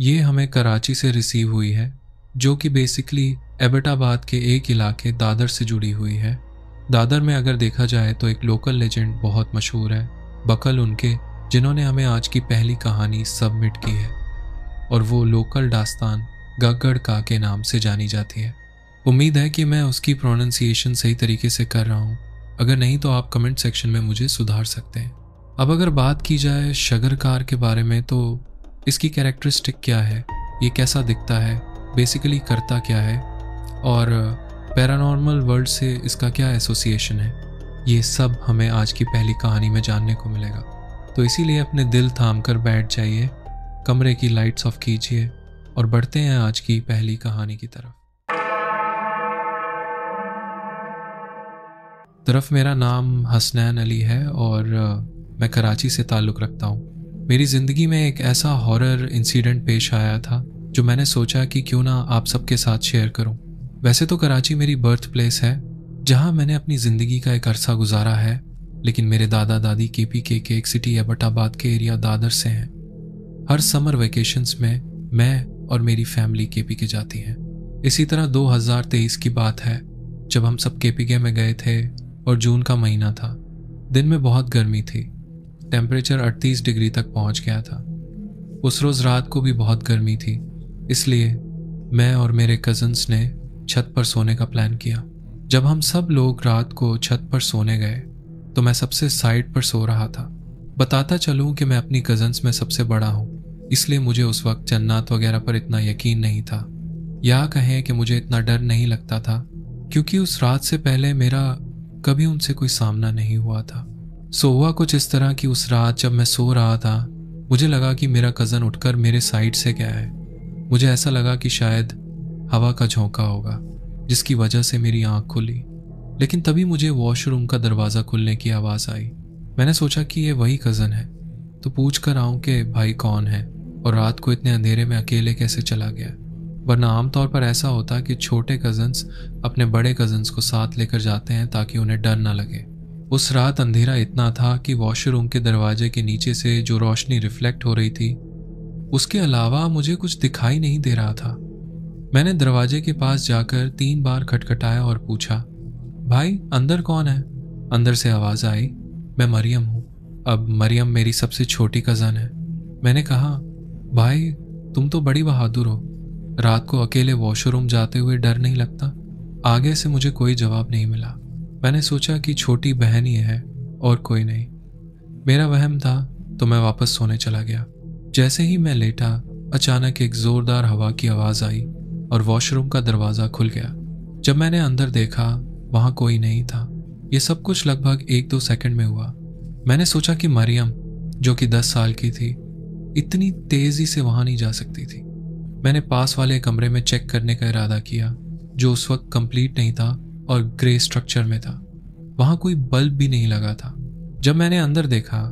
ये हमें कराची से रिसीव हुई है, जो कि बेसिकली एबटाबाद के एक इलाके दादर से जुड़ी हुई है। दादर में अगर देखा जाए तो एक लोकल लेजेंड बहुत मशहूर है, बकल उनके, जिन्होंने हमें आज की पहली कहानी सबमिट की है, और वो लोकल दास्तान गग्गड़ का के नाम से जानी जाती है। उम्मीद है कि मैं उसकी प्रोनाउंसिएशन सही तरीके से कर रहा हूँ, अगर नहीं तो आप कमेंट सेक्शन में मुझे सुधार सकते हैं। अब अगर बात की जाए शगरकार के बारे में, तो इसकी कैरेक्टरिस्टिक क्या है, ये कैसा दिखता है, बेसिकली करता क्या है, और पैरानॉर्मल वर्ल्ड से इसका क्या एसोसिएशन है, ये सब हमें आज की पहली कहानी में जानने को मिलेगा। तो इसीलिए अपने दिल थाम कर बैठ जाइए, कमरे की लाइट्स ऑफ कीजिए और बढ़ते हैं आज की पहली कहानी की तरफ। मेरा नाम हसनैन अली है और मैं कराची से ताल्लुक़ रखता हूँ। मेरी ज़िंदगी में एक ऐसा हॉरर इंसिडेंट पेश आया था जो मैंने सोचा कि क्यों ना आप सबके साथ शेयर करूँ। वैसे तो कराची मेरी बर्थ प्लेस है, जहाँ मैंने अपनी ज़िंदगी का एक अरसा गुजारा है, लेकिन मेरे दादा दादी KPK के एक सिटी एबटाबाद के एरिया दादर से हैं। हर समर वेकेशंस में मैं और मेरी फैमिली KPK जाती है। इसी तरह 2023 की बात है, जब हम सब KPK में गए थे और जून का महीना था। दिन में बहुत गर्मी थी, टेम्परेचर 38 डिग्री तक पहुंच गया था। उस रोज़ रात को भी बहुत गर्मी थी, इसलिए मैं और मेरे कज़न्स ने छत पर सोने का प्लान किया। जब हम सब लोग रात को छत पर सोने गए तो मैं सबसे साइड पर सो रहा था। बताता चलूं कि मैं अपनी कज़न्स में सबसे बड़ा हूं, इसलिए मुझे उस वक्त जन्नत वगैरह पर इतना यकीन नहीं था, या कहें कि मुझे इतना डर नहीं लगता था, क्योंकि उस रात से पहले मेरा कभी उनसे कोई सामना नहीं हुआ था। सो हुआ कुछ इस तरह कि उस रात जब मैं सो रहा था, मुझे लगा कि मेरा कज़न उठकर मेरे साइड से गया है। मुझे ऐसा लगा कि शायद हवा का झोंका होगा, जिसकी वजह से मेरी आंख खुली। लेकिन तभी मुझे वॉशरूम का दरवाज़ा खुलने की आवाज़ आई। मैंने सोचा कि ये वही कज़न है, तो पूछ कर आऊँ कि भाई कौन है और रात को इतने अंधेरे में अकेले कैसे चला गया। वरना आमतौर पर ऐसा होता कि छोटे कज़न्स अपने बड़े कज़न्स को साथ लेकर जाते हैं ताकि उन्हें डर ना लगे। उस रात अंधेरा इतना था कि वॉशरूम के दरवाजे के नीचे से जो रोशनी रिफ्लेक्ट हो रही थी, उसके अलावा मुझे कुछ दिखाई नहीं दे रहा था। मैंने दरवाजे के पास जाकर 3 बार खटखटाया और पूछा, भाई अंदर कौन है? अंदर से आवाज़ आई, मैं मरियम हूँ। अब मरियम मेरी सबसे छोटी कज़न है। मैंने कहा, भाई तुम तो बड़ी बहादुर हो, रात को अकेले वॉशरूम जाते हुए डर नहीं लगता? आगे से मुझे कोई जवाब नहीं मिला। मैंने सोचा कि छोटी बहन ही है और कोई नहीं। मेरा वहम था, तो मैं वापस सोने चला गया। जैसे ही मैं लेटा, अचानक एक ज़ोरदार हवा की आवाज़ आई और वॉशरूम का दरवाज़ा खुल गया। जब मैंने अंदर देखा, वहाँ कोई नहीं था। ये सब कुछ लगभग 1-2 सेकंड में हुआ। मैंने सोचा कि मरियम, जो कि 10 साल की थी, इतनी तेज़ी से वहाँ नहीं जा सकती थी। मैंने पास वाले कमरे में चेक करने का इरादा किया, जो उस वक्त कंप्लीट नहीं था और ग्रे स्ट्रक्चर में था। वहाँ कोई बल्ब भी नहीं लगा था। जब मैंने अंदर देखा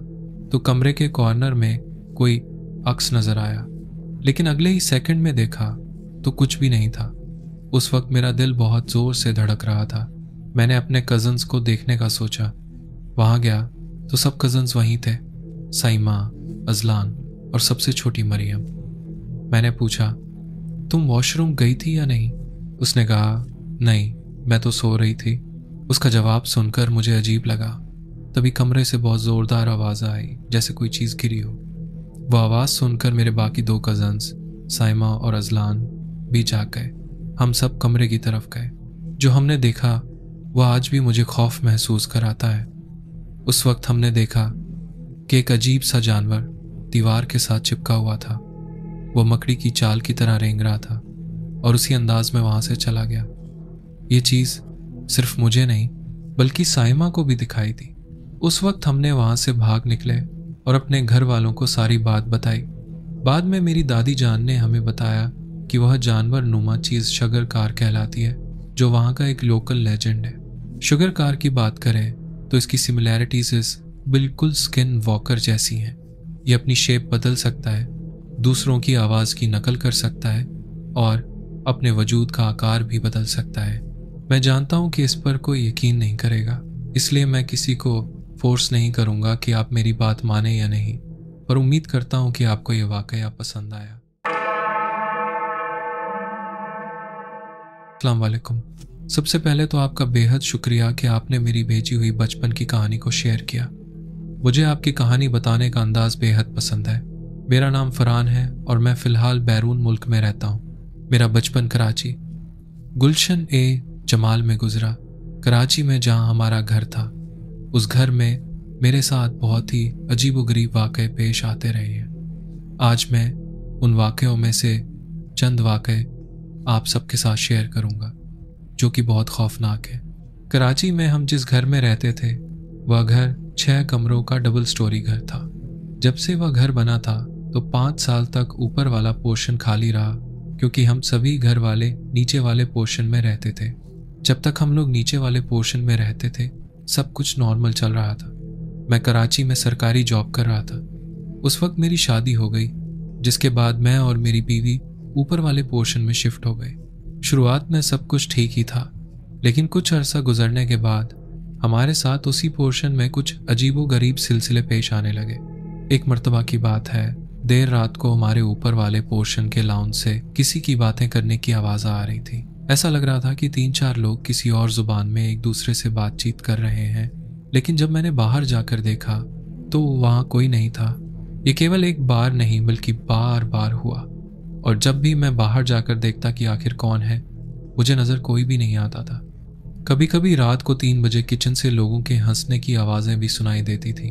तो कमरे के कॉर्नर में कोई अक्स नज़र आया, लेकिन अगले ही सेकंड में देखा तो कुछ भी नहीं था। उस वक्त मेरा दिल बहुत ज़ोर से धड़क रहा था। मैंने अपने कज़न्स को देखने का सोचा। वहाँ गया तो सब कज़न्स वहीं थे, साइमा, अजलान और सबसे छोटी मरियम। मैंने पूछा, तुम वॉशरूम गई थी या नहीं? उसने कहा, नहीं, मैं तो सो रही थी। उसका जवाब सुनकर मुझे अजीब लगा। तभी कमरे से बहुत ज़ोरदार आवाज़ आई, जैसे कोई चीज़ गिरी हो। वह आवाज़ सुनकर मेरे बाकी 2 कज़न्स, साइमा और अजलान, भी जाग गए। हम सब कमरे की तरफ गए। जो हमने देखा वह आज भी मुझे खौफ महसूस कराता है। उस वक्त हमने देखा कि एक अजीब सा जानवर दीवार के साथ चिपका हुआ था। वह मकड़ी की चाल की तरह रेंग रहा था और उसी अंदाज में वहां से चला गया। ये चीज़ सिर्फ मुझे नहीं बल्कि साइमा को भी दिखाई दी। उस वक्त हमने वहां से भाग निकले और अपने घर वालों को सारी बात बताई। बाद में मेरी दादी जान ने हमें बताया कि वह जानवर नुमा चीज़ शगरकार कहलाती है, जो वहाँ का एक लोकल लेजेंड है। शगरकार की बात करें तो इसकी सिमिलैरिटीज बिल्कुल स्किन वॉकर जैसी हैं। ये अपनी शेप बदल सकता है, दूसरों की आवाज़ की नकल कर सकता है और अपने वजूद का आकार भी बदल सकता है। मैं जानता हूँ कि इस पर कोई यकीन नहीं करेगा, इसलिए मैं किसी को फोर्स नहीं करूँगा कि आप मेरी बात माने या नहीं, पर उम्मीद करता हूँ कि आपको ये वाकया पसंद आया। अस्सलाम वालेकुम। सबसे पहले तो आपका बेहद शुक्रिया कि आपने मेरी भेजी हुई बचपन की कहानी को शेयर किया। मुझे आपकी कहानी बताने का अंदाज बेहद पसंद है। मेरा नाम फरहान है और मैं फ़िलहाल बैरून मुल्क में रहता हूँ। मेरा बचपन कराची गुलशन ए जमाल में गुजरा। कराची में जहाँ हमारा घर था, उस घर में मेरे साथ बहुत ही अजीबोगरीब वाक़े पेश आते रहे हैं। आज मैं उन वाक़यों में से चंद वाक़े आप सबके साथ शेयर करूँगा जो कि बहुत खौफनाक है। कराची में हम जिस घर में रहते थे वह घर 6 कमरों का डबल स्टोरी घर था। जब से वह घर बना था तो 5 साल तक ऊपर वाला पोर्शन खाली रहा, क्योंकि हम सभी घर वाले नीचे वाले पोर्शन में रहते थे। जब तक हम लोग नीचे वाले पोर्शन में रहते थे सब कुछ नॉर्मल चल रहा था। मैं कराची में सरकारी जॉब कर रहा था। उस वक्त मेरी शादी हो गई, जिसके बाद मैं और मेरी बीवी ऊपर वाले पोर्शन में शिफ्ट हो गए। शुरुआत में सब कुछ ठीक ही था, लेकिन कुछ अरसा गुजरने के बाद हमारे साथ उसी पोर्शन में कुछ अजीबोगरीब सिलसिले पेश आने लगे। एक मर्तबा की बात है, देर रात को हमारे ऊपर वाले पोर्शन के लाउंज से किसी की बातें करने की आवाज़ आ रही थी। ऐसा लग रहा था कि 3-4 लोग किसी और जुबान में एक दूसरे से बातचीत कर रहे हैं, लेकिन जब मैंने बाहर जाकर देखा तो वहाँ कोई नहीं था। ये केवल एक बार नहीं बल्कि बार बार हुआ, और जब भी मैं बाहर जाकर देखता कि आखिर कौन है, मुझे नज़र कोई भी नहीं आता था। कभी कभी रात को 3 बजे किचन से लोगों के हंसने की आवाज़ें भी सुनाई देती थी।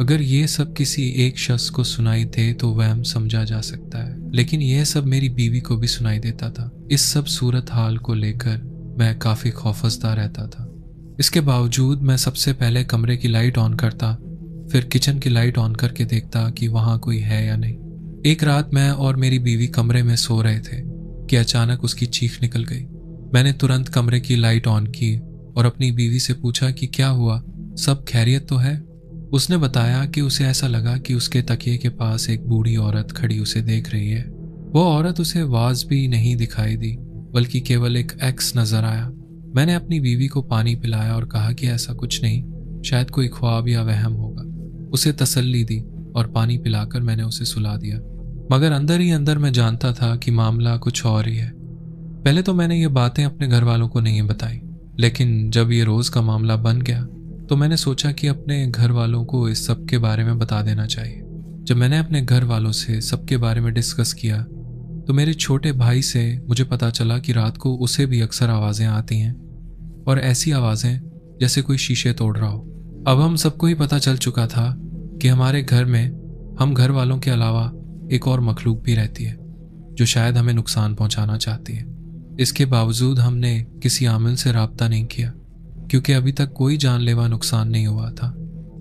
अगर ये सब किसी एक शख्स को सुनाई दे तो वहम समझा जा सकता है, लेकिन यह सब मेरी बीवी को भी सुनाई देता था। इस सब सूरत हाल को लेकर मैं काफ़ी खौफजदा रहता था। इसके बावजूद मैं सबसे पहले कमरे की लाइट ऑन करता, फिर किचन की लाइट ऑन करके देखता कि वहाँ कोई है या नहीं। एक रात मैं और मेरी बीवी कमरे में सो रहे थे कि अचानक उसकी चीख निकल गई। मैंने तुरंत कमरे की लाइट ऑन की और अपनी बीवी से पूछा कि क्या हुआ, सब खैरियत तो है। उसने बताया कि उसे ऐसा लगा कि उसके तकिए के पास एक बूढ़ी औरत खड़ी उसे देख रही है। वो औरत उसे आवाज़ भी नहीं दिखाई दी, बल्कि केवल एक एक्स नजर आया। मैंने अपनी बीवी को पानी पिलाया और कहा कि ऐसा कुछ नहीं, शायद कोई ख्वाब या वहम होगा। उसे तसल्ली दी और पानी पिलाकर मैंने उसे सुला दिया, मगर अंदर ही अंदर मैं जानता था कि मामला कुछ और ही है। पहले तो मैंने ये बातें अपने घर वालों को नहीं बताई, लेकिन जब ये रोज़ का मामला बन गया तो मैंने सोचा कि अपने घर वालों को इस सब के बारे में बता देना चाहिए। जब मैंने अपने घर वालों से सबके बारे में डिस्कस किया तो मेरे छोटे भाई से मुझे पता चला कि रात को उसे भी अक्सर आवाज़ें आती हैं, और ऐसी आवाज़ें जैसे कोई शीशे तोड़ रहा हो। अब हम सबको ही पता चल चुका था कि हमारे घर में हम घर वालों के अलावा एक और मखलूक भी रहती है जो शायद हमें नुकसान पहुंचाना चाहती है। इसके बावजूद हमने किसी आमिल से राब्ता नहीं किया, क्योंकि अभी तक कोई जानलेवा नुकसान नहीं हुआ था।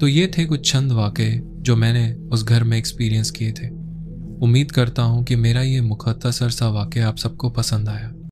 तो ये थे कुछ चंद वाक़े जो मैंने उस घर में एक्सपीरियंस किए थे। उम्मीद करता हूँ कि मेरा ये मुख्तसर सा वाक़या आप सबको पसंद आया।